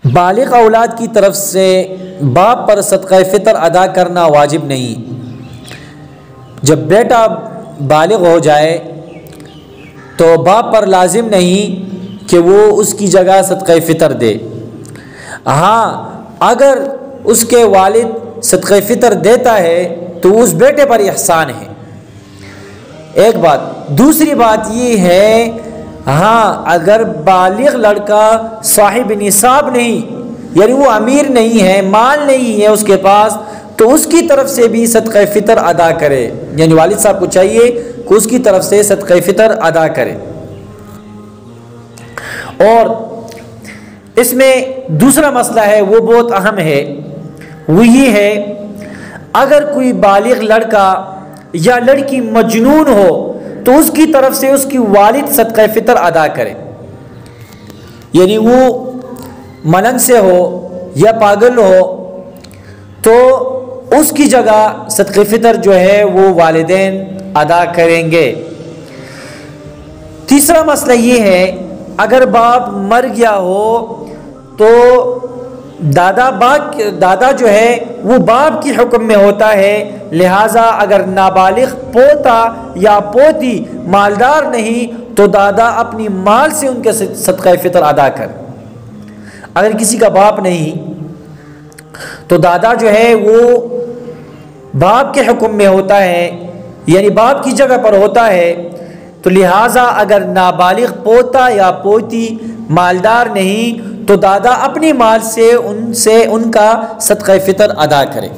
بالغ اولاد کی طرف سے باپ پر صدقہ فطر ادا کرنا واجب نہیں۔ جب بیٹا بالغ ہو جائے تو باپ پر لازم نہیں کہ وہ اس کی جگہ صدقہ فطر دے۔ ہاں اگر اس کے والد صدقہ فطر دیتا ہے تو اس بیٹے پر احسان ہے، ایک بات۔ دوسری بات یہ ہے، ہاں اگر بالغ لڑکا صاحب نصاب نہیں، یعنی وہ امیر نہیں ہے، مال نہیں ہے اس کے پاس، تو اس کی طرف سے بھی صدقہ فطر ادا کرے، یعنی والد صاحب کو چاہیے کہ اس کی طرف سے صدقہ فطر ادا کرے۔ اور اس میں دوسرا مسئلہ ہے، وہ بہت اہم ہے، وہ یہ ہے اگر کوئی بالغ لڑکا یا لڑکی مجنون ہو تو اس کی طرف سے اس کی والد صدقہ فطر ادا کرے، یعنی وہ ملنگ سے ہو یا پاگل ہو تو اس کی جگہ صدقہ فطر جو ہے وہ والدین ادا کریں گے۔ تیسرا مسئلہ یہ ہے، اگر باپ مر گیا ہو تو دادا جو ہے وہ باپ کی حکم میں ہوتا ہے، لہٰذا اگر نابالغ پوتا یا پوتی مالدار نہیں تو دادا اپنی مال سے ان کے صدقہ فطر ادا کر۔ اگر کسی کا باپ نہیں تو دادا جو ہے وہ باپ کے حکم میں ہوتا ہے، یعنی باپ کی جگہ پر ہوتا ہے، تو لہٰذا اگر نابالغ پوتا یا پوتی مالدار نہیں تو دادا اپنی مال سے ان کا صدقہ فطر ادا کرے۔